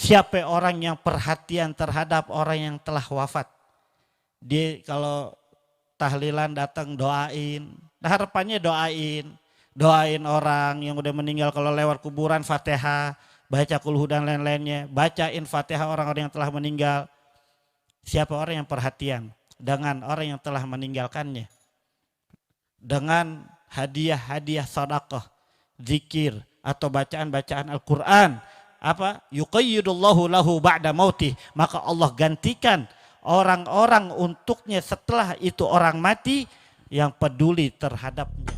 Siapa orang yang perhatian terhadap orang yang telah wafat. Dia kalau tahlilan datang doain. Harapannya doain. Doain orang yang udah meninggal, kalau lewat kuburan Fatihah, baca kulhu dan lain-lainnya. Bacain Fatihah orang-orang yang telah meninggal. Siapa orang yang perhatian dengan orang yang telah meninggalkannya. Dengan hadiah-hadiah sedekah, zikir atau bacaan-bacaan Al-Qur'an, yuqayyidullahu lahu ba'da mautih, maka Allah gantikan orang-orang untuknya setelah itu orang mati yang peduli terhadapnya.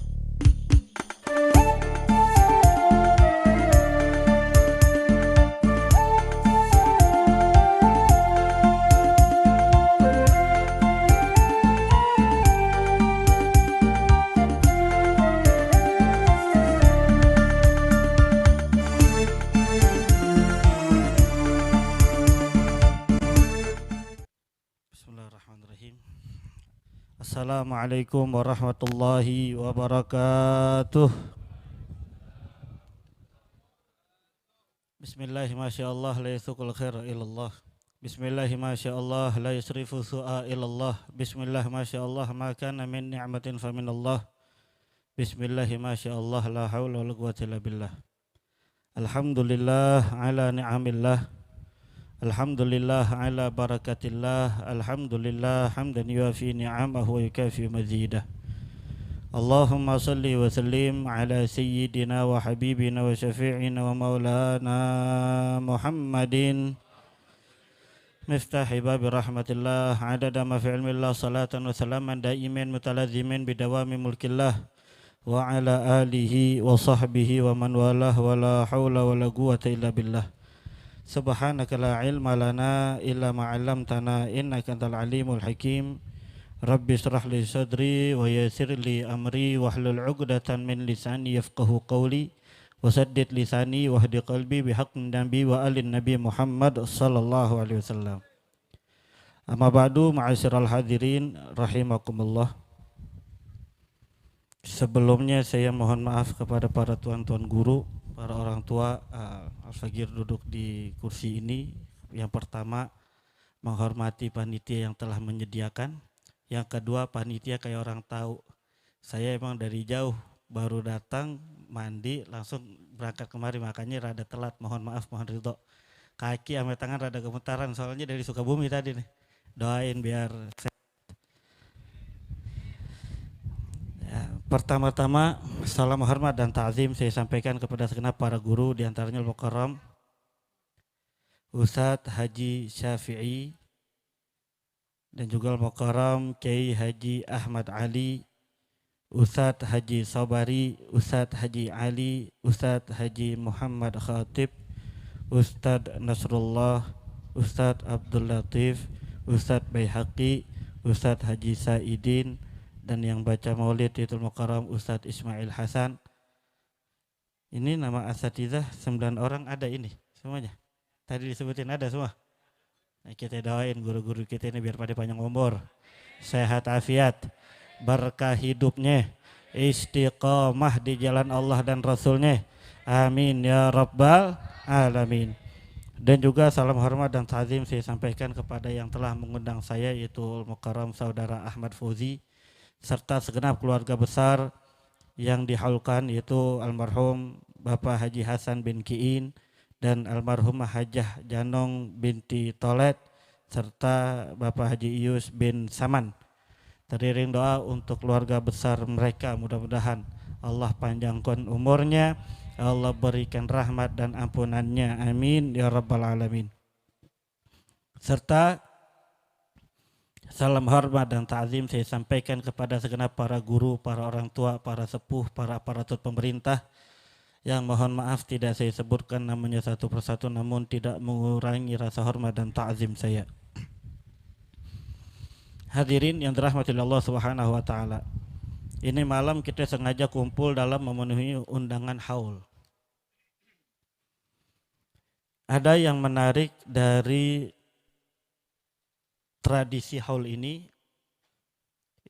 Assalamualaikum warahmatullahi wabarakatuh. Bismillahi masyaallah la yasuqul khair ilallah. Bismillahi masyaallah la yusrifu su'a ilallah. Bismillah masyaallah ma kana min ni'matin fa minallah. Bismillahi masyaallah la haula wala quwwata illa billah. Alhamdulillah ala ni'amillah. Alhamdulillah ala barakatillah. Alhamdulillah hamdan yuafi ni'amahu wa yukafi mazidah. Allahumma salli wa sallim ala sayyidina wa habibina wa syafi'ina wa maulana Muhammadin miftahi babi rahmatillah adada ma fi ilmillah salatan wa salaman daimin mutalazimin bidawami mulkillah wa ala alihi wa sahbihi wa man walah wa la hawla wa la quwwata illa billah. Subhanaka la ilma lana illa ma 'allamtana innaka antal alimul hakim. Rabbi shrah li sadri wa yassir li amri wahlul 'uqdatan min lisani yafqahu qawli wasaddid lisani wahdi qalbi bihaqqin nabi wa alin nabi Muhammad sallallahu alaihi wasallam. Amma ba'du, ma'asyiral hadirin rahimakumullah. Sebelumnya saya mohon maaf kepada para tuan-tuan guru, para orang tua. Al-Fagir duduk di kursi ini. Yang pertama, menghormati panitia yang telah menyediakan. Yang kedua, panitia kayak orang tahu. Saya emang dari jauh baru datang, mandi, langsung berangkat kemari, makanya rada telat. Mohon maaf, mohon ridho. Kaki sama tangan rada gemetaran, soalnya dari Sukabumi tadi nih. Doain biar sehat. Pertama-tama, salam hormat dan ta'zim saya sampaikan kepada segenap para guru, diantaranya Al-Mukarram Ustadz Haji Syafi'i dan juga Al-Mukarram Kiai Haji Ahmad Ali, Ustadz Haji Sabari, Ustadz Haji Ali, Ustadz Haji Muhammad Khatib, Ustadz Nasrullah, Ustadz Abdul Latif, Ustadz Baihaqi, Ustadz Haji Saidin, dan yang baca maulid itu Mukarram Ustadz Ismail Hasan. Ini nama asatidzah 9 orang ada ini semuanya. Tadi disebutin ada semua. Nah, kita doain guru-guru kita ini biar pada panjang umur, sehat afiat, berkah hidupnya, istiqamah di jalan Allah dan Rasulnya. Amin ya rabbal alamin. Dan juga salam hormat dan ta'zim saya sampaikan kepada yang telah mengundang saya, yaitu Mukarram Saudara Ahmad Fauzi, serta segenap keluarga besar yang dihaulkan, yaitu almarhum Bapak Haji Hasan bin Kiin dan almarhumah Hajah Janong binti Tolet, serta Bapak Haji Iyus bin Saman. Teriring doa untuk keluarga besar mereka, mudah-mudahan Allah panjangkan umurnya, Allah berikan rahmat dan ampunannya, amin ya rabbal alamin. Serta salam hormat dan ta'zim saya sampaikan kepada segenap para guru, para orang tua, para sepuh, para aparatur pemerintah yang mohon maaf tidak saya sebutkan namanya satu persatu, namun tidak mengurangi rasa hormat dan ta'zim saya. Hadirin yang dirahmati Allah Subhanahu wa taala. Ini malam kita sengaja kumpul dalam memenuhi undangan haul. Ada yang menarik dari tradisi haul ini,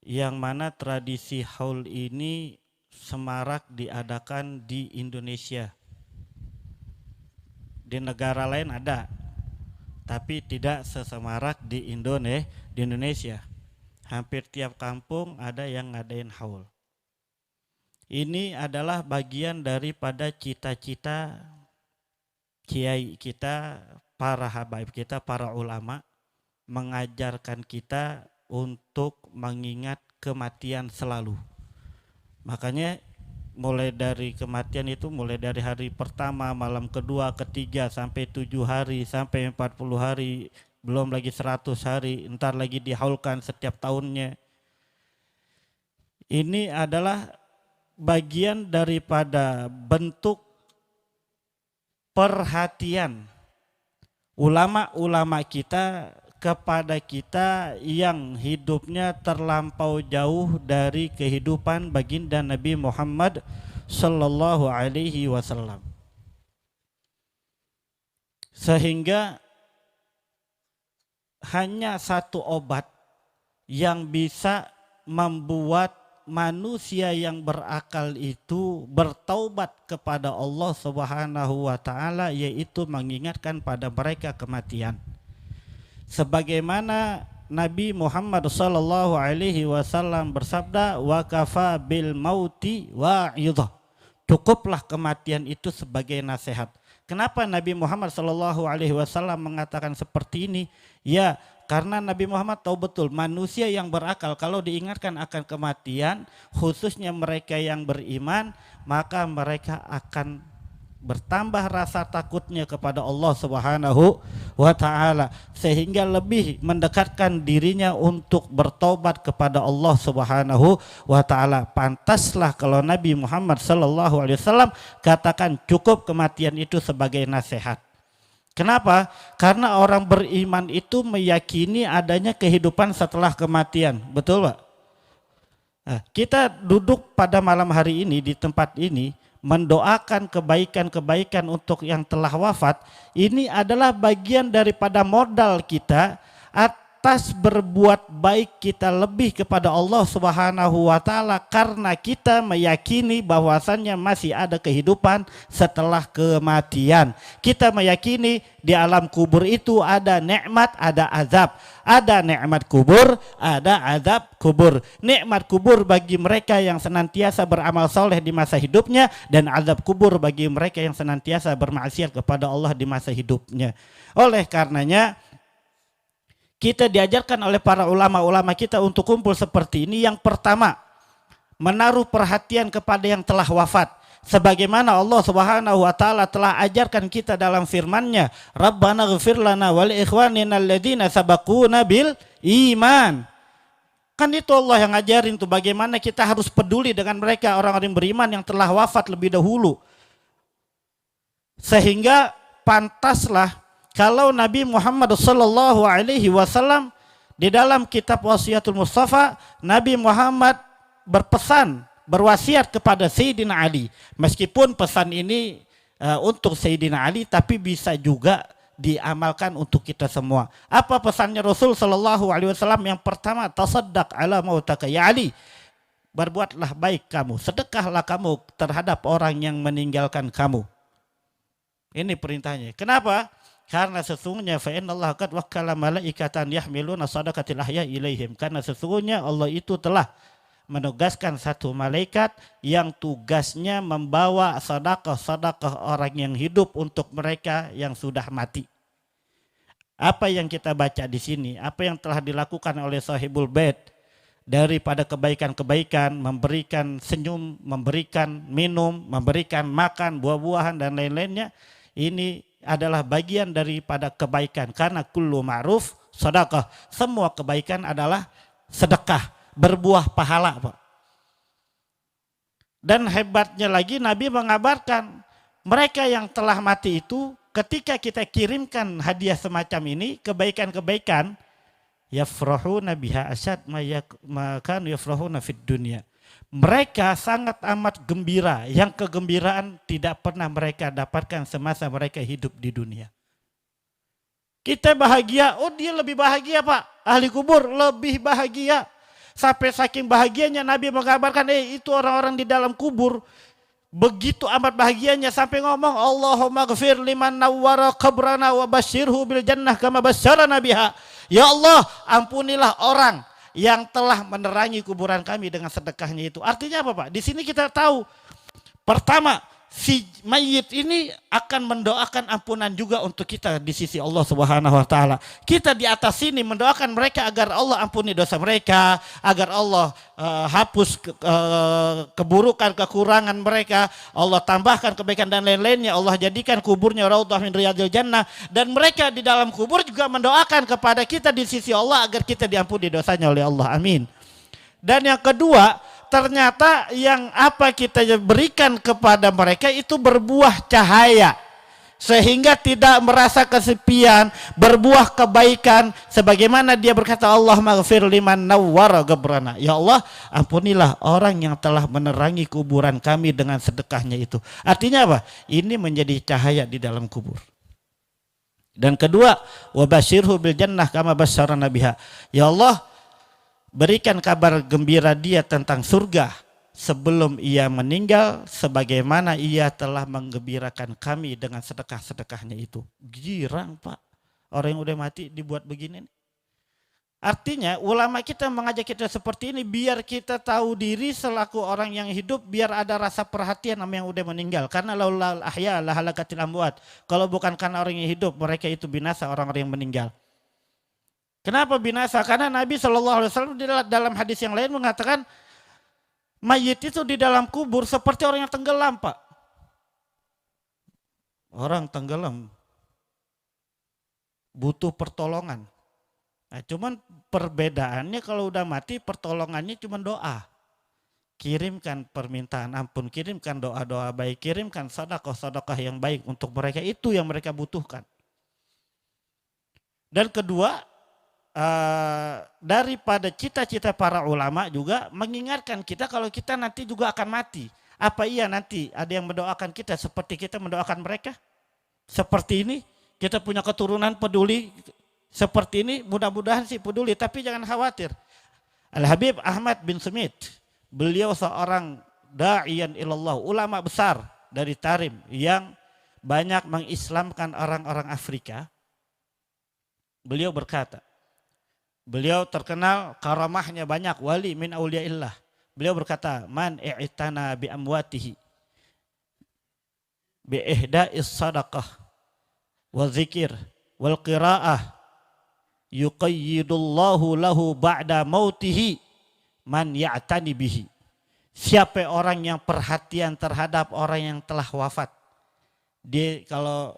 yang mana tradisi haul ini semarak diadakan di Indonesia. Di negara lain ada, tapi tidak sesemarak di Indonesia. Hampir tiap kampung ada yang ngadain haul. Ini adalah bagian daripada cita-cita kiai kita, para habaib kita, para ulama, mengajarkan kita untuk mengingat kematian selalu. Makanya mulai dari kematian itu mulai dari hari pertama, malam kedua, ketiga, sampai 7 hari, sampai 40 hari, belum lagi 100 hari, entar lagi dihaulkan setiap tahunnya. Ini adalah bagian daripada bentuk perhatian ulama-ulama kita kepada kita yang hidupnya terlampau jauh dari kehidupan baginda Nabi Muhammad sallallahu alaihi wasallam. Sehingga hanya satu obat yang bisa membuat manusia yang berakal itu bertaubat kepada Allah Subhanahu wa taala, yaitu mengingatkan pada mereka kematian. Sebagaimana Nabi Muhammad sallallahu alaihi wasallam bersabda, wa kafa bil mauti wa'idhah. Cukuplah kematian itu sebagai nasihat. Kenapa Nabi Muhammad sallallahu alaihi wasallam mengatakan seperti ini? Ya, karena Nabi Muhammad tahu betul manusia yang berakal kalau diingatkan akan kematian, khususnya mereka yang beriman, maka mereka akan bertambah rasa takutnya kepada Allah Subhanahu wa taala, sehingga lebih mendekatkan dirinya untuk bertobat kepada Allah Subhanahu wa taala. Pantaslah kalau Nabi Muhammad sallallahu alaihi wasallam katakan cukup kematian itu sebagai nasihat. Kenapa? Karena orang beriman itu meyakini adanya kehidupan setelah kematian. Betul, Pak? Nah, kita duduk pada malam hari ini di tempat ini mendoakan kebaikan-kebaikan untuk yang telah wafat. Ini adalah bagian daripada modal kita atas berbuat baik kita lebih kepada Allah Subhanahu wa taala, karena kita meyakini bahwasannya masih ada kehidupan setelah kematian. Kita meyakini di alam kubur itu ada nikmat, ada azab. Ada nikmat kubur, ada azab kubur. Nikmat kubur bagi mereka yang senantiasa beramal soleh di masa hidupnya, dan azab kubur bagi mereka yang senantiasa bermaksiat kepada Allah di masa hidupnya. Oleh karenanya kita diajarkan oleh para ulama-ulama kita untuk kumpul seperti ini. Yang pertama, menaruh perhatian kepada yang telah wafat. Sebagaimana Allah Subhanahu wa taala telah ajarkan kita dalam firman-Nya, Rabbana ighfir lana wa li ikhwanina alladziina sabaquna bil iman. Kan itu Allah yang ngajarin tuh bagaimana kita harus peduli dengan mereka orang-orang beriman yang telah wafat lebih dahulu. Sehingga pantaslah kalau Nabi Muhammad sallallahu alaihi wasallam di dalam kitab Wasiatul Mustafa, Nabi Muhammad berpesan, berwasiat kepada Sayyidina Ali. Meskipun pesan ini untuk Sayyidina Ali, tapi bisa juga diamalkan untuk kita semua. Apa pesannya Rasul sallallahu alaihi wasallam? Yang pertama, tasaddaq ala mautaka ya Ali. Berbuatlah baik kamu, sedekahlah kamu terhadap orang yang meninggalkan kamu. Ini perintahnya. Kenapa? Karena sesungguhnya fa innallaha qad wakkala malaikatan yahmiluna sadaqatil ahya ilaihim. Karena sesungguhnya Allah itu telah menugaskan satu malaikat yang tugasnya membawa sedekah-sedekah orang yang hidup untuk mereka yang sudah mati. Apa yang kita baca di sini, apa yang telah dilakukan oleh Sahibul Bait daripada kebaikan-kebaikan, memberikan senyum, memberikan minum, memberikan makan, buah-buahan dan lain-lainnya, ini adalah bagian daripada kebaikan. Karena kullu ma'ruf sedekah, semua kebaikan adalah sedekah, berbuah pahala, Pak. Dan hebatnya lagi Nabi mengabarkan mereka yang telah mati itu, ketika kita kirimkan hadiah semacam ini, kebaikan-kebaikan, yafrahuna biha asyad ma kanu yafrahuna fid dunya. Mereka sangat amat gembira, yang kegembiraan tidak pernah mereka dapatkan semasa mereka hidup di dunia. Kita bahagia, oh dia lebih bahagia, Pak. Ahli kubur lebih bahagia. Sampai saking bahagianya Nabi mengabarkan, itu orang-orang di dalam kubur Begitu amat bahagianya sampai ngomong Allahumma ghfir liman nawwara qabrana wa basyirhu bil jannah kama basyarana biha. Ya Allah, ampunilah orang yang telah menerangi kuburan kami dengan sedekahnya itu. Artinya apa Pak? Di sini kita tahu pertama si mayit ini akan mendoakan ampunan juga untuk kita di sisi Allah Subhanahu wa taala. Kita di atas sini mendoakan mereka agar Allah ampuni dosa mereka, agar Allah hapus keburukan, kekurangan mereka, Allah tambahkan kebaikan dan lain-lainnya, Allah jadikan kuburnya raudhah min riyadil jannah, dan mereka di dalam kubur juga mendoakan kepada kita di sisi Allah agar kita diampuni dosanya oleh Allah. Amin. Dan yang kedua, ternyata yang apa kita berikan kepada mereka itu berbuah cahaya. Sehingga tidak merasa kesepian, berbuah kebaikan. Sebagaimana dia berkata, Allahumma ghfir liman nawwara qabrana. Ya Allah, ampunilah orang yang telah menerangi kuburan kami dengan sedekahnya itu. Artinya apa? Ini menjadi cahaya di dalam kubur. Dan kedua, wa basyirhu bil jannah kama basyarana biha. Ya Allah, berikan kabar gembira dia tentang surga sebelum ia meninggal, sebagaimana ia telah menggembirakan kami dengan sedekah-sedekahnya itu. Girang Pak, orang yang udah mati dibuat begini. Artinya ulama kita mengajak kita seperti ini biar kita tahu diri selaku orang yang hidup, biar ada rasa perhatian sama yang udah meninggal. Karena laulal ahya la halakatil amwat. Kalau bukan karena orang yang hidup, mereka itu binasa, orang-orang yang meninggal. Kenapa binasa? Karena Nabi SAW dalam hadis yang lain mengatakan mayit itu di dalam kubur seperti orang yang tenggelam Pak. Orang tenggelam butuh pertolongan. Nah, cuman perbedaannya kalau udah mati pertolongannya cuma doa. Kirimkan permintaan ampun, kirimkan doa-doa baik, kirimkan sedekah-sedekah yang baik untuk mereka, itu yang mereka butuhkan. Dan kedua, daripada cita-cita para ulama juga mengingatkan kita kalau kita nanti juga akan mati. Apa iya nanti ada yang mendoakan kita seperti kita mendoakan mereka? Seperti ini kita punya keturunan peduli seperti ini, mudah-mudahan sih peduli, tapi jangan khawatir. Al-Habib Ahmad bin Smith, beliau seorang da'iyan ilallah, ulama besar dari Tarim yang banyak mengislamkan orang-orang Afrika. Beliau berkata, beliau terkenal karamahnya banyak, wali min auliyaillah. Beliau berkata, man i'tana bi amwatihi bi ihda'is sadaqah wa zikir wal qira'ah yuqayyidullahu lahu ba'da mautihi man ya'tani bihi. Siapa orang yang perhatian terhadap orang yang telah wafat, dia kalau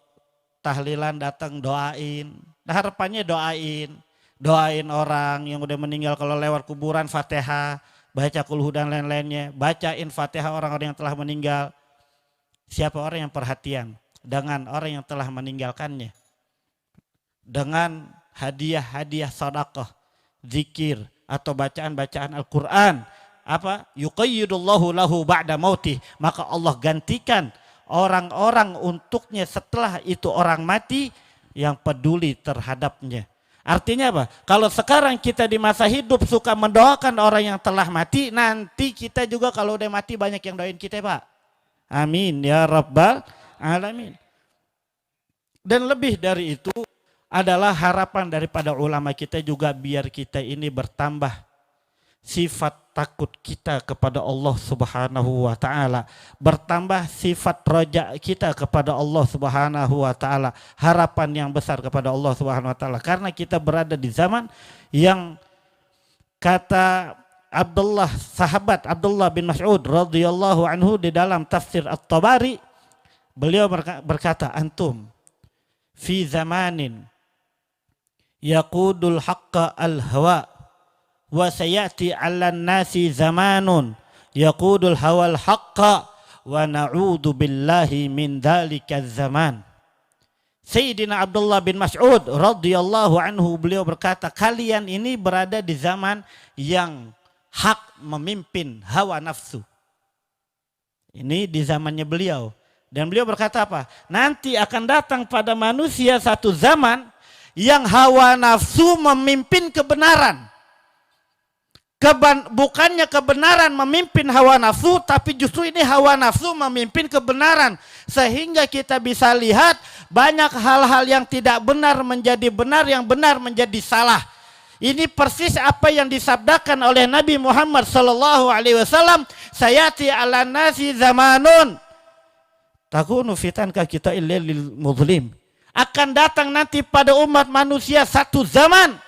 tahlilan datang doain, harapannya doain orang yang udah meninggal, kalau lewat kuburan Fatihah, baca kulhu dan lain-lainnya, bacain Fatihah orang-orang yang telah meninggal. Siapa orang yang perhatian dengan orang yang telah meninggalkannya, dengan hadiah-hadiah sedekah, zikir atau bacaan-bacaan Al-Qur'an, apa? Yuqayyidullahu lahu ba'da mautih, maka Allah gantikan orang-orang untuknya setelah itu orang mati yang peduli terhadapnya. Artinya apa? Kalau sekarang kita di masa hidup suka mendoakan orang yang telah mati, nanti kita juga kalau udah mati banyak yang doain kita Pak. Amin ya rabbal alamin. Dan lebih dari itu adalah harapan daripada ulama kita juga biar kita ini bertambah sifat takut kita kepada Allah Subhanahu wa taala, bertambah sifat raja kita kepada Allah Subhanahu wa taala, harapan yang besar kepada Allah Subhanahu wa taala, karena kita berada di zaman yang kata sahabat Abdullah bin Mas'ud radhiyallahu anhu di dalam tafsir At-Tabari, beliau berkata, antum fi zamanin yaqudul haqqa al-hawa wa sayati 'alan nasi zamanun yaqudul hawal haqqa wa na'udzu billahi min dzalikaz zaman. Sayyidina Abdullah bin Mas'ud radhiyallahu anhu beliau berkata, kalian ini berada di zaman yang hak memimpin hawa nafsu. Ini di zamannya beliau. Dan beliau berkata apa? Nanti akan datang pada manusia satu zaman yang hawa nafsu memimpin kebenaran. Bukannya kebenaran memimpin hawa nafsu, tapi justru ini hawa nafsu memimpin kebenaran. Sehingga kita bisa lihat banyak hal-hal yang tidak benar menjadi benar, yang benar menjadi salah. Ini persis apa yang disabdakan oleh Nabi Muhammad sallallahu alaihi wasallam, sayati ala nasi zamanun takunu fitan ka kita illal muzlim. Akan datang nanti pada umat manusia satu zaman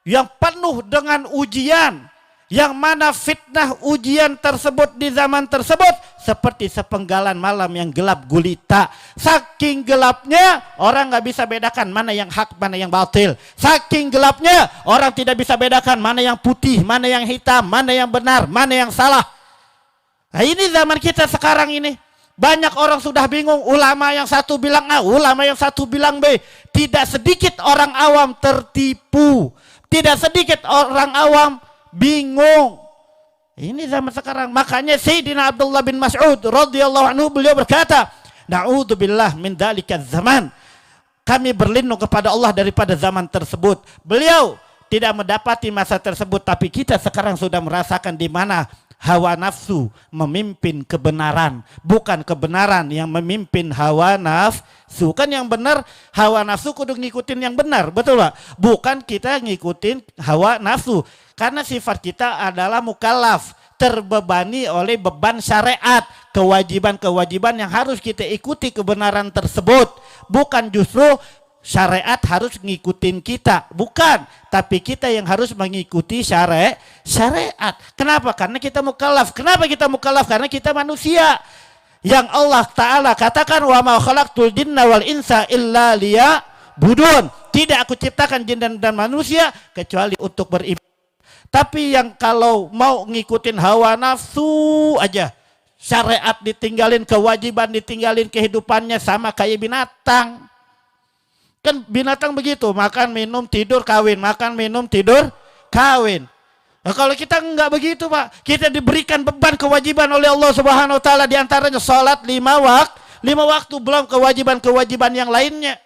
yang penuh dengan ujian, yang mana fitnah ujian tersebut di zaman tersebut seperti sepenggalan malam yang gelap gulita. Saking gelapnya orang nggak bisa bedakan mana yang hak, mana yang batil. Saking gelapnya orang tidak bisa bedakan mana yang putih, mana yang hitam, mana yang benar, mana yang salah. Nah, ini zaman kita sekarang ini. Banyak orang sudah bingung, ulama yang satu bilang A, ulama yang satu bilang B. Tidak sedikit orang awam tertipu. Tidak sedikit orang awam bingung. Ini zaman sekarang. Makanya Sayyidina Abdullah bin Mas'ud radhiyallahu anhu beliau berkata, na'udzubillah min dzalikaz zaman. Kami berlindung kepada Allah daripada zaman tersebut. Beliau tidak mendapati masa tersebut, tapi kita sekarang sudah merasakan di mana hawa nafsu memimpin kebenaran, bukan kebenaran yang memimpin hawa nafsu. Kan yang benar hawa nafsu kudu ngikutin yang benar, betul Pak? Bukan kita ngikutin hawa nafsu. Karena sifat kita adalah mukallaf, terbebani oleh beban syariat, kewajiban-kewajiban yang harus kita ikuti kebenaran tersebut. Bukan justru syariat harus ngikutin kita, bukan, tapi kita yang harus mengikuti syariat. Kenapa? Karena kita mukallaf. Kenapa kita mukallaf? Karena kita manusia. Yang Allah Ta'ala katakan, wa ma khalaqtul jinna wal insa illa liya'budun. Tidak aku ciptakan jin dan manusia kecuali untuk beribadah. Tapi yang kalau mau ngikutin hawa nafsu aja, syariat ditinggalin, kewajiban ditinggalin, kehidupannya sama kayak binatang. Kan binatang begitu, makan, minum, tidur, kawin, makan, minum, tidur, kawin. Nah, kalau kita enggak begitu Pak, kita diberikan beban kewajiban oleh Allah Subhanahu Wa Taala, diantaranya sholat 5 waktu, belum kewajiban-kewajiban yang lainnya.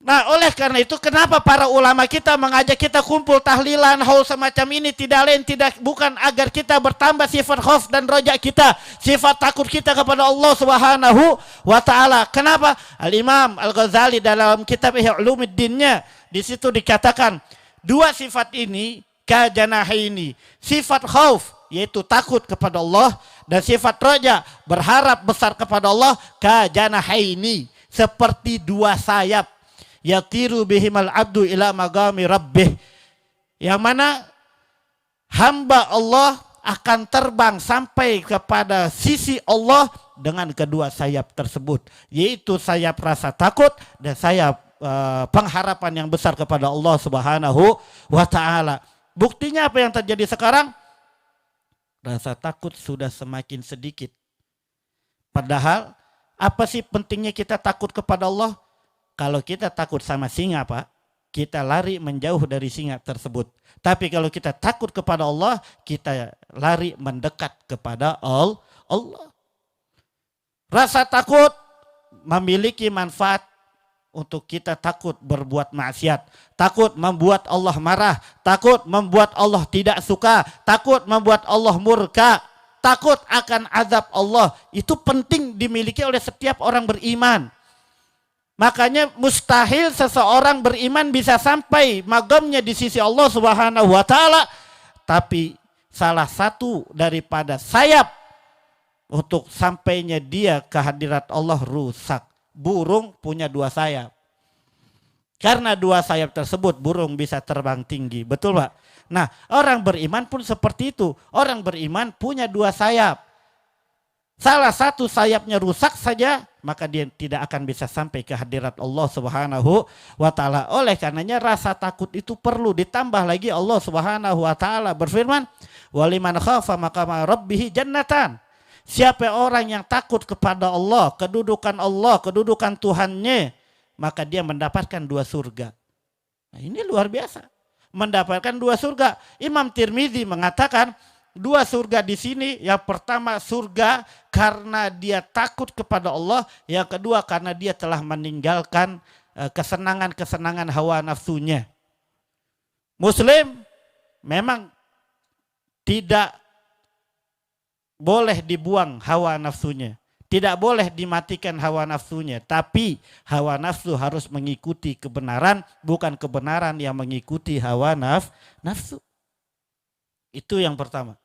Nah, oleh karena itu kenapa para ulama kita mengajak kita kumpul tahlilan, haul semacam ini, tidak lain bukan agar kita bertambah sifat khauf dan roja kita, sifat takut kita kepada Allah Subhanahu wa taala. Kenapa? Al-Imam Al-Ghazali dalam kitab Ihya Ulumuddin-nya di situ dikatakan dua sifat ini kajanahaini, sifat khauf yaitu takut kepada Allah, dan sifat roja berharap besar kepada Allah, kajanahaini seperti dua sayap. Yatiru bihimal abdu ila magami rabbih, yang mana hamba Allah akan terbang sampai kepada sisi Allah dengan kedua sayap tersebut, yaitu sayap rasa takut dan sayap pengharapan yang besar kepada Allah Subhanahu wa taala. Buktinya apa yang terjadi sekarang? Rasa takut sudah semakin sedikit. Padahal apa sih pentingnya kita takut kepada Allah? Kalau kita takut sama singa Pak, kita lari menjauh dari singa tersebut. Tapi kalau kita takut kepada Allah, kita lari mendekat kepada Allah. Rasa takut memiliki manfaat untuk kita takut berbuat maksiat, takut membuat Allah marah, takut membuat Allah tidak suka, takut membuat Allah murka, takut akan azab Allah. Itu penting dimiliki oleh setiap orang beriman. Makanya mustahil seseorang beriman bisa sampai magamnya di sisi Allah Subhanahu wa taala. Tapi salah satu daripada sayap untuk sampainya dia ke hadirat Allah rusak. Burung punya dua sayap. Karena dua sayap tersebut burung bisa terbang tinggi. Betul Pak? Nah, orang beriman pun seperti itu. Orang beriman punya dua sayap. Salah satu sayapnya rusak saja, maka dia tidak akan bisa sampai ke hadirat Allah Subhanahu wa taala. Oleh karenanya rasa takut itu perlu, ditambah lagi Allah Subhanahu wa taala berfirman, "Waliman khafa maqama rabbih jannatan." Siapa orang yang takut kepada Allah, kedudukan Tuhannya, maka dia mendapatkan dua surga. Nah, ini luar biasa. Mendapatkan dua surga. Imam Tirmidzi mengatakan dua surga di sini, yang pertama surga karena dia takut kepada Allah, yang kedua karena dia telah meninggalkan kesenangan-kesenangan hawa nafsunya. Muslim memang tidak boleh dibuang hawa nafsunya. Tidak boleh dimatikan hawa nafsunya, tapi hawa nafsu harus mengikuti kebenaran, bukan kebenaran yang mengikuti hawa nafsu. Itu yang pertama.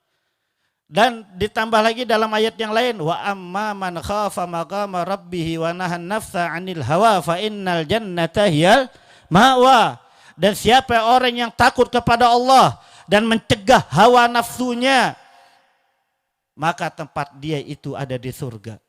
Dan ditambah lagi dalam ayat yang lain, wa amma man khafa maqama rabbih wa nahan nafsa 'anil hawa fa innal jannata hiyal ma'wa. Dan siapa orang yang takut kepada Allah dan mencegah hawa nafsunya, maka tempat dia itu ada di surga.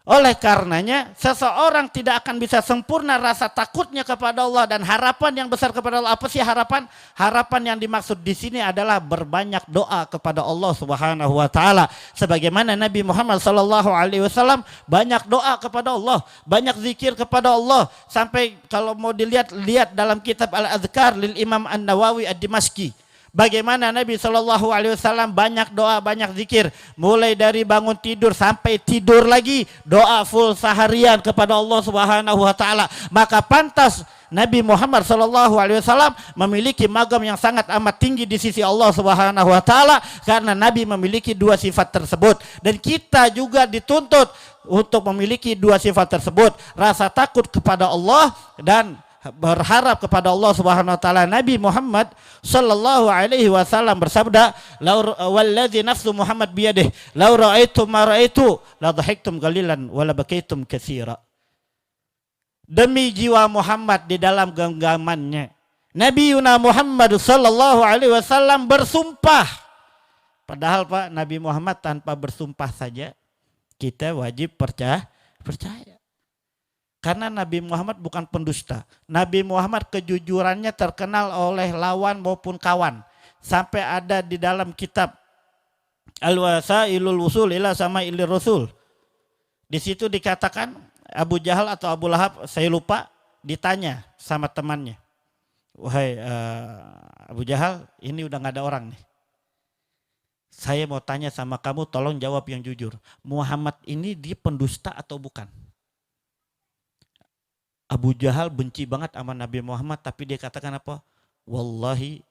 Oleh karenanya seseorang tidak akan bisa sempurna rasa takutnya kepada Allah dan harapan yang besar kepada Allah. Apa sih harapan? Harapan yang dimaksud di sini adalah berbanyak doa kepada Allah Subhanahu wa taala. Sebagaimana Nabi Muhammad sallallahu alaihi wasallam banyak doa kepada Allah, banyak zikir kepada Allah, sampai kalau mau lihat dalam kitab Al-Adhkar lil Imam An-Nawawi Ad-Dimashqi. Bagaimana Nabi Shallallahu Alaihi Wasallam banyak doa, banyak zikir, mulai dari bangun tidur sampai tidur lagi, doa full seharian kepada Allah Subhanahu Wa Taala. Maka pantas Nabi Muhammad Shallallahu Alaihi Wasallam memiliki magam yang sangat amat tinggi di sisi Allah Subhanahu Wa Taala, karena Nabi memiliki dua sifat tersebut. Dan kita juga dituntut untuk memiliki dua sifat tersebut: rasa takut kepada Allah dan berharap kepada Allah Subhanahu wa taala. Nabi Muhammad sallallahu alaihi wasallam bersabda, "Wallazi nafsu Muhammad biyadihi, law ra'aitum ma ra'aitu la dhahiktum qalilan wa la bakaitum katsira." Demi jiwa Muhammad di dalam genggamannya, Nabi Yuna Muhammad sallallahu alaihi wasallam bersumpah. Padahal Pak, Nabi Muhammad tanpa bersumpah saja kita wajib percaya. Karena Nabi Muhammad bukan pendusta. Nabi Muhammad kejujurannya terkenal oleh lawan maupun kawan. Sampai ada di dalam kitab Al-Wasailul Wusul ila Samailir Rasul. Di situ dikatakan Abu Jahal atau Abu Lahab, saya lupa, ditanya sama temannya. Wahai Abu Jahal, ini udah gak ada orang nih. Saya mau tanya sama kamu, tolong jawab yang jujur. Muhammad ini dia pendusta atau bukan? Abu Jahal benci banget sama Nabi Muhammad, tapi dia katakan apa? Wallahi,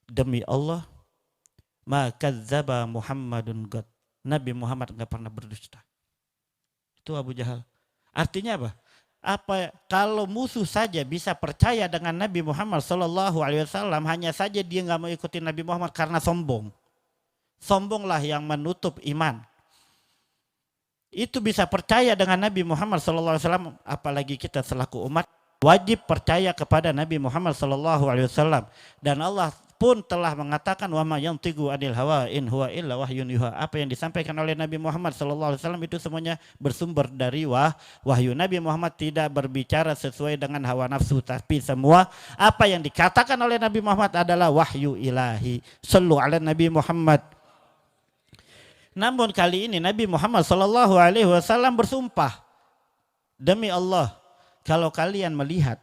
demi Allah, ma kadzdzaba Muhammadun qad. Nabi Muhammad enggak pernah berdusta. Itu Abu Jahal. Artinya apa? Kalau musuh saja bisa percaya dengan Nabi Muhammad sallallahu alaihi wasallam, hanya saja dia enggak mau ikuti Nabi Muhammad karena sombong. Sombonglah yang menutup iman. Itu bisa percaya dengan Nabi Muhammad SAW, apalagi kita selaku umat wajib percaya kepada Nabi Muhammad SAW. Dan Allah pun telah mengatakan, wa ma yantiqu anil hawa in huwa illa wahyun yuha. Apa yang disampaikan oleh Nabi Muhammad SAW itu semuanya bersumber dari wahyu. Nabi Muhammad tidak berbicara sesuai dengan hawa nafsu, tapi semua apa yang dikatakan oleh Nabi Muhammad adalah wahyu ilahi. Sallu ala Nabi Muhammad. Namun kali ini Nabi Muhammad sallallahu alaihi wasallam bersumpah, demi Allah, kalau kalian melihat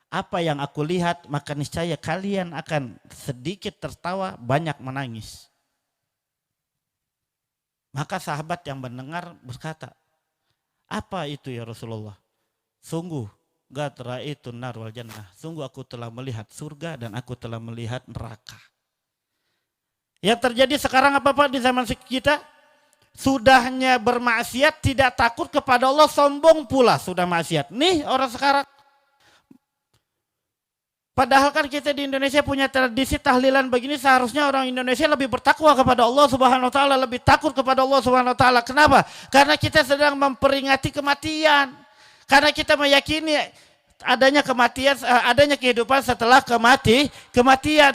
apa yang aku lihat, maka niscaya kalian akan sedikit tertawa, banyak menangis. Maka sahabat yang mendengar berkata, apa itu ya Rasulullah? Sungguh qad ra'aitun nar wal jannah. Sungguh aku telah melihat surga dan aku telah melihat neraka. Yang terjadi sekarang apa Pak di zaman kita? Sudahnya bermaksiat tidak takut kepada Allah, sombong pula sudah maksiat. Nih orang sekarang. Padahal kan kita di Indonesia punya tradisi tahlilan begini, seharusnya orang Indonesia lebih bertakwa kepada Allah Subhanahu wa taala, lebih takut kepada Allah Subhanahu wa taala. Kenapa? Karena kita sedang memperingati kematian. Karena kita meyakini adanya kematian, adanya kehidupan setelah kematian.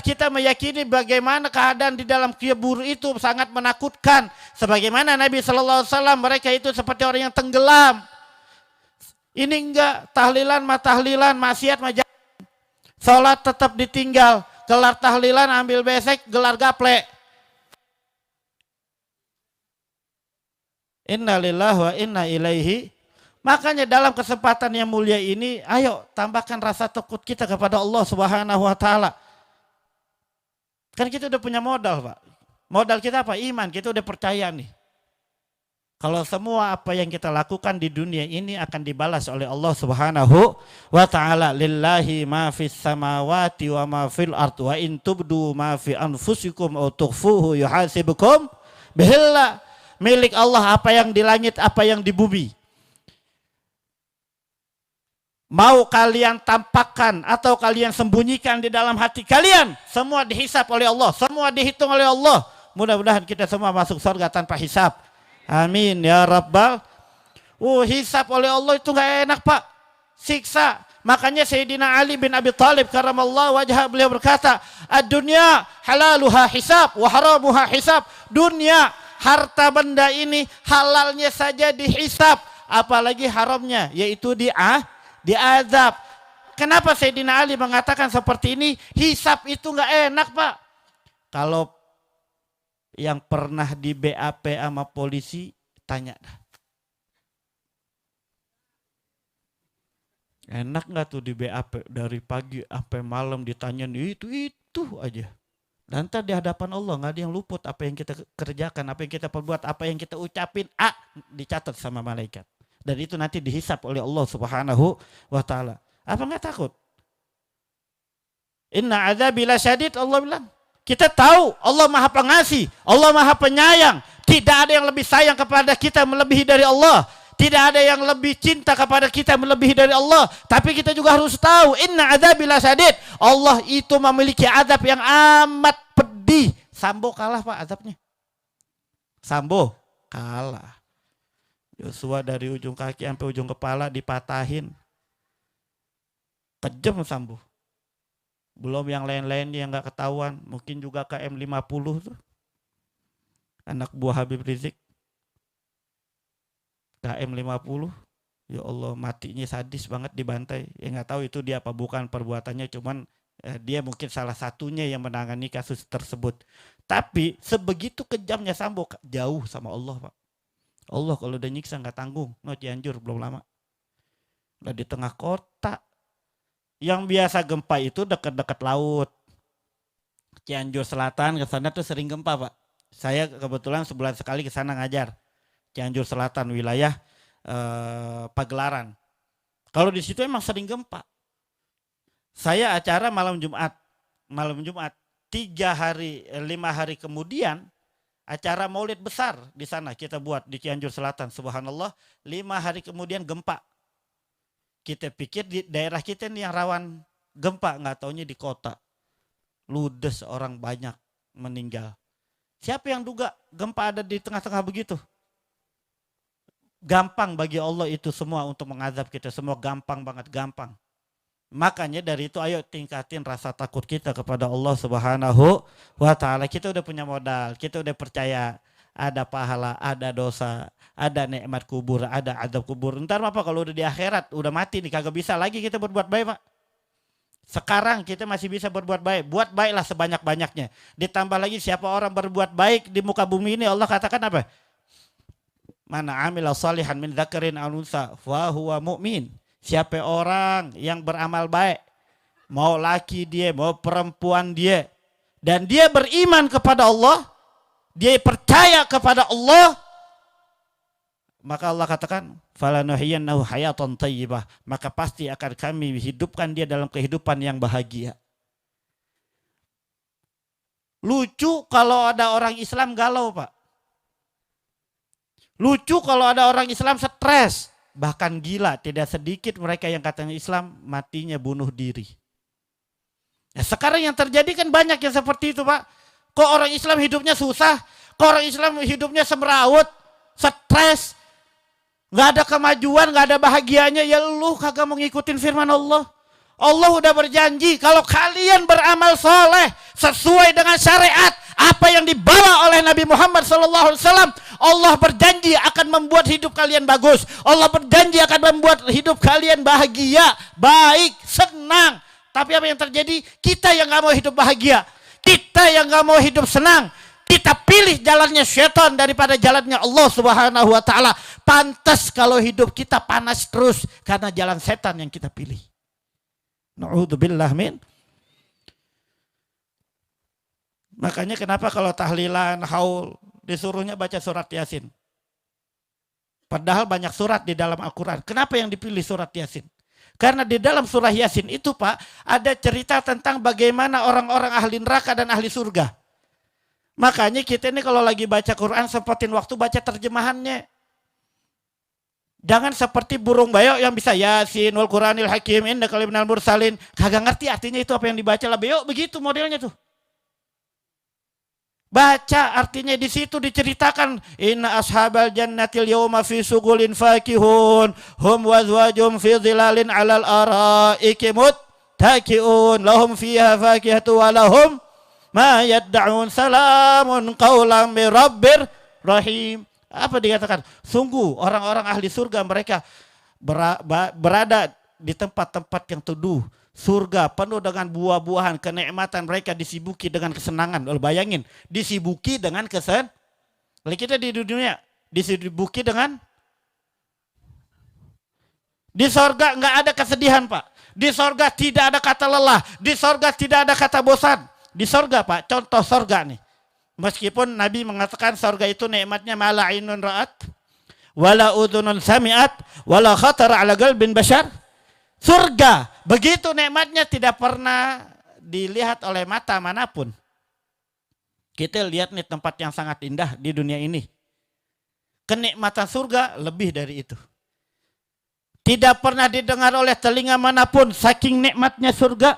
Kita meyakini bagaimana keadaan di dalam kubur itu sangat menakutkan. Sebagaimana Nabi Sallallahu Alaihi Wasallam, mereka itu seperti orang yang tenggelam. Ini enggak tahlilan, maksiat, sholat tetap ditinggal, gelar tahlilan ambil besek, gelar gaplek. Inna lillahi wa inna ilaihi. Makanya dalam kesempatan yang mulia ini, ayo tambahkan rasa takut kita kepada Allah Subhanahu wa taala. Kan kita udah punya modal, Pak. Modal kita apa? Iman, kita udah percaya nih. Kalau semua apa yang kita lakukan di dunia ini akan dibalas oleh Allah Subhanahu wa taala. Lillahi ma fis samawati wa ma fil ard wa in tubdu ma fi anfusikum aw tukhfuhu yuhasibukum bihillah. Milik Allah apa yang di langit, apa yang di bumi. Mau kalian tampakkan atau kalian sembunyikan di dalam hati kalian, semua dihisap oleh Allah, semua dihitung oleh Allah. Mudah-mudahan kita semua masuk surga tanpa hisap. Amin ya Rabbal. Hisap oleh Allah itu gak enak Pak. Siksa. Makanya Sayyidina Ali bin Abi Thalib karamallahu wajhah, beliau berkata, ad-dunya halaluha hisab wa haramuha hisab. Dunia, harta benda ini halalnya saja dihisap, apalagi haramnya, yaitu diazab. Kenapa Sayyidina Ali mengatakan seperti ini? Hisap itu gak enak Pak. Kalau yang pernah di BAP sama polisi, tanya dah. Enak gak tuh di BAP dari pagi sampai malam ditanyain itu aja. Dan ntar di hadapan Allah gak ada yang luput apa yang kita kerjakan, apa yang kita perbuat, apa yang kita ucapin, dicatat sama malaikat. Dan itu nanti dihisap oleh Allah Subhanahu wa taala. Apa gak takut? Inna adzabi lasyadid, Allah bilang. Kita tahu Allah Maha Pengasih, Allah Maha Penyayang. Tidak ada yang lebih sayang kepada kita melebihi dari Allah. Tidak ada yang lebih cinta kepada kita melebihi dari Allah. Tapi kita juga harus tahu, inna adzabi lasyadid. Allah itu memiliki azab yang amat pedih. Sambo kalah Pak azabnya. Sambo kalah. Yosua dari ujung kaki sampai ujung kepala dipatahin. Kejam Sambo. Belum yang lain-lain yang gak ketahuan. Mungkin juga KM50 tuh. Anak buah Habib Rizik. KM50. Ya Allah, matinya sadis banget dibantai. Ya gak tahu itu dia apa bukan perbuatannya. Cuman dia mungkin salah satunya yang menangani kasus tersebut. Tapi sebegitu kejamnya Sambo, jauh sama Allah Pak. Allah kalau udah nyiksa gak tanggung. Cianjur belum lama. Udah di tengah kota. Yang biasa gempa itu dekat-dekat laut. Cianjur Selatan ke sana tuh sering gempa Pak. Saya kebetulan sebulan sekali ke sana ngajar. Cianjur Selatan wilayah Pagelaran. Kalau di situ emang sering gempa. Saya acara malam Jumat. 5 hari kemudian acara Maulid besar di sana kita buat di Cianjur Selatan. Subhanallah, 5 hari kemudian gempa. Kita pikir di daerah kita nih yang rawan gempa, nggak taunya di kota. Ludes, orang banyak meninggal. Siapa yang duga gempa ada di tengah-tengah begitu? Gampang bagi Allah itu semua untuk mengazab kita. Semua gampang banget, gampang. Makanya dari itu ayo tingkatin rasa takut kita kepada Allah Subhanahu wa taala. Kita udah punya modal, kita udah percaya ada pahala, ada dosa, ada nikmat kubur, ada azab kubur. Ntar apa kalau udah di akhirat, udah mati nih, kagak bisa lagi kita berbuat baik Pak. Sekarang kita masih bisa berbuat baik. Buat baiklah sebanyak-banyaknya. Ditambah lagi siapa orang berbuat baik di muka bumi ini, Allah katakan apa? Mana amila salihan min dzakarin aw unsa fa huwa mu'min. Siapa orang yang beramal baik, mau laki dia, mau perempuan dia, dan dia beriman kepada Allah, dia percaya kepada Allah, maka Allah katakan falanuhyiyannahu hayatan thayyibah, maka pasti akan kami hidupkan dia dalam kehidupan yang bahagia. Lucu kalau ada orang Islam galau Pak. Lucu kalau ada orang Islam stres, bahkan gila. Tidak sedikit mereka yang katanya Islam matinya bunuh diri. Nah, sekarang yang terjadi kan banyak yang seperti itu Pak. Kok orang Islam hidupnya susah? Kok orang Islam hidupnya semrawut, stres, gak ada kemajuan, gak ada bahagianya? Ya lu kagak mau ngikutin firman Allah. Allah udah berjanji kalau kalian beramal soleh sesuai dengan syariat apa yang dibawa oleh Nabi Muhammad SAW, Allah berjanji akan membuat hidup kalian bagus. Allah berjanji akan membuat hidup kalian bahagia, baik, senang. Tapi apa yang terjadi? Kita yang gak mau hidup bahagia, kita yang gak mau hidup senang, kita pilih jalannya syaitan daripada jalannya Allah Subhanahu wa taala. Pantas kalau hidup kita panas terus karena jalan setan yang kita pilih. Na'udzubillah min. Makanya kenapa kalau tahlilan, haul, disuruhnya baca surat Yasin. Padahal banyak surat di dalam Al-Quran. Kenapa yang dipilih surat Yasin? Karena di dalam surah Yasin itu Pak, ada cerita tentang bagaimana orang-orang ahli neraka dan ahli surga. Makanya kita ini kalau lagi baca Quran, sempetin waktu baca terjemahannya. Jangan seperti burung beo yang bisa Yasin wal Quranil Hakim innaka laminal mursalin. Kagak ngerti artinya itu apa yang dibaca lah. Beo begitu modelnya tuh. Baca artinya di situ diceritakan inna ashabal jannatil yawma fi sugulin fakihun hum wazwajum fi dhilalin alal araiki muttaki'un lahum fiha fakihatu wa lahum ma yadda'un salamun qawlan min rabbir rahim. Apa dikatakan? Sungguh orang-orang ahli surga mereka berada di tempat-tempat yang teduh. Surga penuh dengan buah-buahan, kenikmatan, mereka disibuki dengan kesenangan. Bayangin, disibuki dengan kesenangan. Kita di dunia disibuki dengan, di sorga nggak ada kesedihan Pak. Di sorga tidak ada kata lelah. Di sorga tidak ada kata bosan. Di sorga Pak, contoh sorga nih. Meskipun Nabi mengatakan sorga itu nikmatnya mala ainun ra'at, wala udhunun sami'at, wala khatara ala qalbin bashar. Surga, begitu nikmatnya tidak pernah dilihat oleh mata manapun. Kita lihat nih tempat yang sangat indah di dunia ini. Kenikmatan surga lebih dari itu. Tidak pernah didengar oleh telinga manapun saking nikmatnya surga.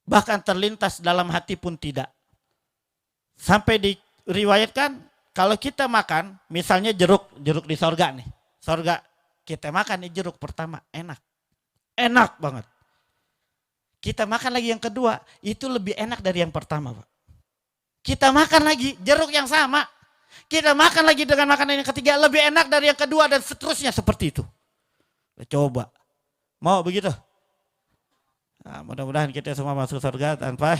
Bahkan terlintas dalam hati pun tidak. Sampai diriwayatkan kalau kita makan, misalnya jeruk di surga nih. Surga kita makan nih jeruk pertama, enak banget. Kita makan lagi yang kedua, itu lebih enak dari yang pertama Pak. Kita makan lagi jeruk yang sama, kita makan lagi dengan makanan yang ketiga, lebih enak dari yang kedua dan seterusnya seperti itu. Coba, mau begitu? Nah, mudah-mudahan kita semua masuk surga tanpa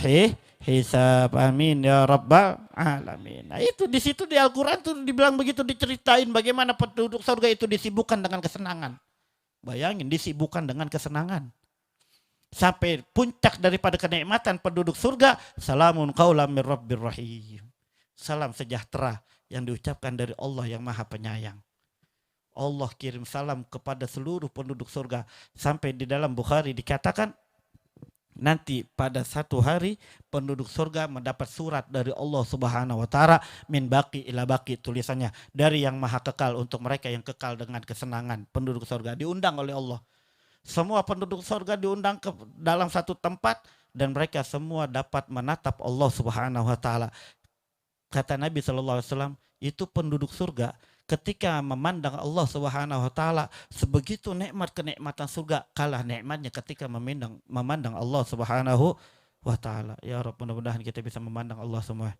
hisab, amin ya rabbal alamin. Nah itu di situ di Al-Quran tuh dibilang begitu, diceritain bagaimana penduduk surga itu disibukkan dengan kesenangan. Bayangin disibukkan dengan kesenangan. Sampai puncak daripada kenikmatan penduduk surga, salamun qaulam mir rabbir rahim. Salam sejahtera yang diucapkan dari Allah yang Maha Penyayang. Allah kirim salam kepada seluruh penduduk surga. Sampai di dalam Bukhari dikatakan, nanti pada satu hari penduduk surga mendapat surat dari Allah Subhanahu wa taala min baqi ila baqi, tulisannya dari yang maha kekal untuk mereka yang kekal dengan kesenangan. Penduduk surga diundang oleh Allah. Semua penduduk surga diundang ke dalam satu tempat dan mereka semua dapat menatap Allah Subhanahu wa taala. Kata Nabi sallallahu alaihi wasallam, itu penduduk surga ketika memandang Allah Subhanahu wa taala, sebegitu nikmat kenikmatan surga kalah nikmatnya ketika memandang Allah Subhanahu wa taala. Ya Rabb, mudah-mudahan kita bisa memandang Allah semua.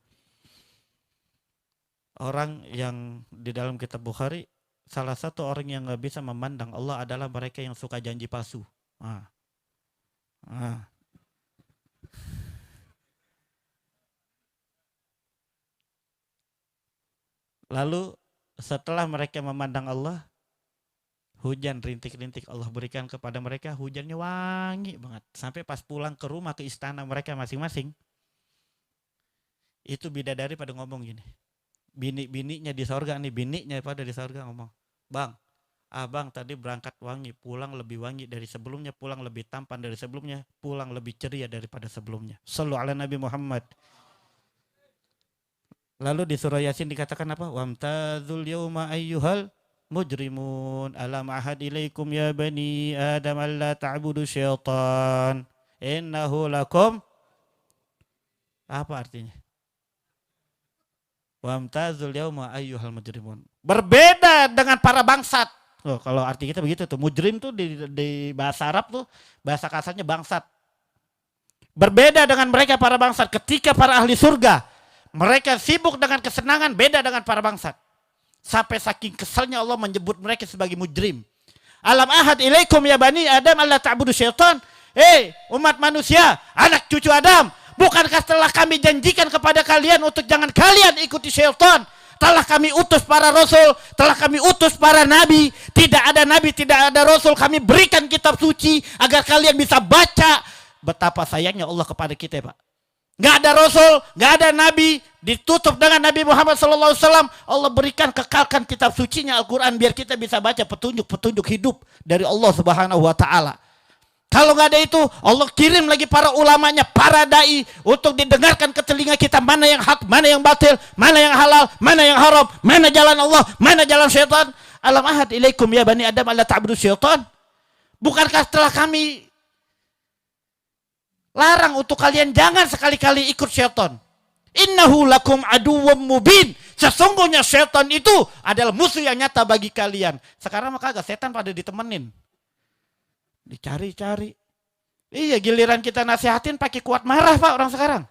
Orang yang di dalam kitab Bukhari, salah satu orang yang nggak bisa memandang Allah adalah mereka yang suka janji palsu. Lalu setelah mereka memandang Allah, hujan rintik-rintik Allah berikan kepada mereka, hujannya wangi banget. Sampai pas pulang ke rumah, ke istana mereka masing-masing, itu bidadari pada ngomong gini. Bini-bininya di sorga nih, bininya pada di sorga ngomong, Bang, abang tadi berangkat wangi, pulang lebih wangi dari sebelumnya, pulang lebih tampan dari sebelumnya, pulang lebih ceria daripada sebelumnya. Shallu ala Nabi Muhammad. Lalu di surah Yasin dikatakan apa? Wamtazul yawma ayyuhal mujrimun alam ahad ilaikum ya bani adam alla ta'budu syaitan innahu lakum. Apa artinya? Wamtazul yawma ayyuhal mujrimun. Berbeda dengan para bangsat. Oh, kalau arti kita begitu tuh. Mujrim tuh di bahasa Arab tuh bahasa kasarnya bangsat. Berbeda dengan mereka para bangsat. Ketika para ahli surga mereka sibuk dengan kesenangan, beda dengan para bangsat. Sampai saking kesalnya Allah menyebut mereka sebagai mujrim. Alam ahad ilaikum ya bani Adam alla ta'budu syaitan. Umat manusia, anak cucu Adam, bukankah telah kami janjikan kepada kalian untuk jangan kalian ikuti syaitan? Telah kami utus para rasul, telah kami utus para nabi. Tidak ada nabi, tidak ada rasul, kami berikan kitab suci agar kalian bisa baca. Betapa sayangnya Allah kepada kita, Pak. nggak ada Rasul, nggak ada Nabi, ditutup dengan Nabi Muhammad SAW. Allah berikan, kekalkan kitab sucinya Al-Quran biar kita bisa baca petunjuk-petunjuk hidup dari Allah Subhanahu Wa Taala. Kalau nggak ada itu, Allah kirim lagi para ulamanya, para dai untuk didengarkan ke telinga kita mana yang hak, mana yang batil, mana yang halal, mana yang haram, mana jalan Allah, mana jalan syaitan. Alam ahad ilaikum ya bani Adam alla ta'budu syaitan. Bukankah telah kami larang untuk kalian jangan sekali-kali ikut syaitan. Innahu lakum aduwwum mubin. Sesungguhnya syaitan itu adalah musuh yang nyata bagi kalian. Sekarang maka agak setan pada ditemenin. Dicari-cari. Iya, giliran kita nasihatin pakai kuat marah Pak orang sekarang.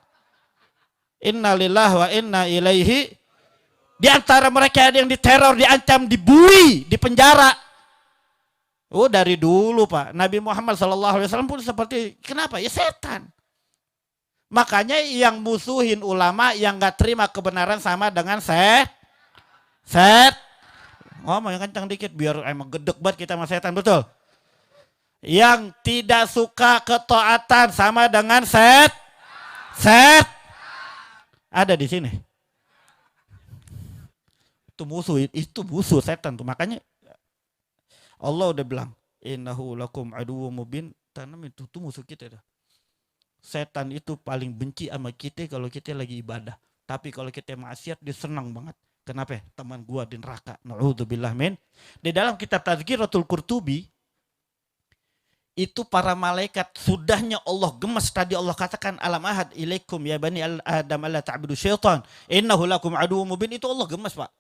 Inna lillahi wa inna ilaihi. Di antara mereka ada yang diteror, diancam, dibui, dipenjara. Oh dari dulu Pak. Nabi Muhammad SAW pun seperti, kenapa? Ya setan. Makanya yang musuhin ulama, yang gak terima kebenaran sama dengan set. Ngomong yang kencang dikit biar emang gedek banget kita sama setan, betul? Yang tidak suka ketaatan sama dengan set ada di sini. Itu musuh setan tuh. Makanya Allah udah bilang, innahu lakum aduwwum mubin. Tanam itu musuh kita dah. Setan itu paling benci sama kita kalau kita lagi ibadah. Tapi kalau kita maksiat dia senang banget. Kenapa? Teman gua di neraka. Na'udzubillah min. Di dalam kitab Tazkiratul Qurtubi itu para malaikat sudahnya Allah gemes, tadi Allah katakan alam ahad ilaikum ya bani Adam alla ta'budu syaitan innahu lakum aduwwum mubin, itu Allah gemes Pak.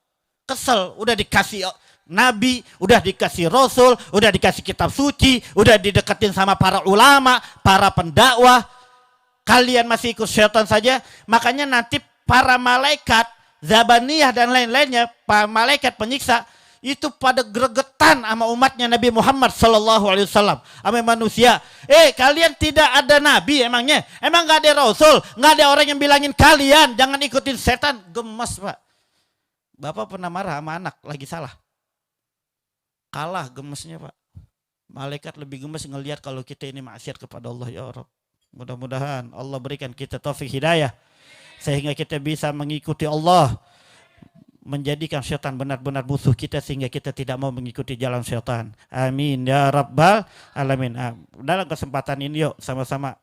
Kesel, udah dikasih nabi, udah dikasih rasul, udah dikasih kitab suci, udah dideketin sama para ulama, para pendakwah. Kalian masih ikut syaitan saja. Makanya nanti para malaikat Zabaniyah dan lain-lainnya, para malaikat penyiksa itu pada gregetan sama umatnya Nabi Muhammad SAW, sama manusia. Kalian tidak ada nabi emangnya? Emang gak ada rasul? Gak ada orang yang bilangin kalian jangan ikutin setan? Gemes Pak. Bapak pernah marah sama anak lagi salah? Kalah gemesnya Pak. Malaikat lebih gemes ngelihat kalau kita ini maksiat kepada Allah. Ya Rabb, mudah-mudahan Allah berikan kita taufik hidayah sehingga kita bisa mengikuti Allah, menjadikan syaitan benar-benar musuh kita sehingga kita tidak mau mengikuti jalan syaitan. Amin ya rabbal alamin. Dalam kesempatan ini yuk sama-sama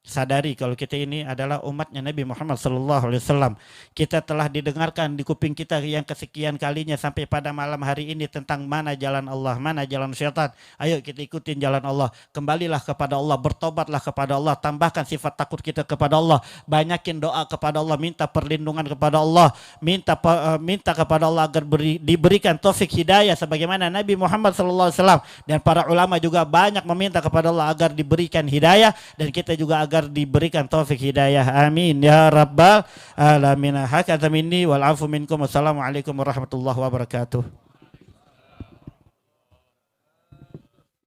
sadari kalau kita ini adalah umatnya Nabi Muhammad SAW. Kita telah didengarkan di kuping kita yang kesekian kalinya sampai pada malam hari ini tentang mana jalan Allah, mana jalan syaitan. Ayo kita ikutin jalan Allah. Kembalilah kepada Allah, bertobatlah kepada Allah, tambahkan sifat takut kita kepada Allah, banyakin doa kepada Allah, minta perlindungan kepada Allah, minta kepada Allah agar diberikan taufik hidayah sebagaimana Nabi Muhammad SAW, dan para ulama juga banyak meminta kepada Allah agar diberikan hidayah, dan kita juga agar diberikan taufik hidayah. Amin ya rabbal alamin. Hakadha minni wal afu minkum. Wassalamualaikum warahmatullahi wabarakatuh.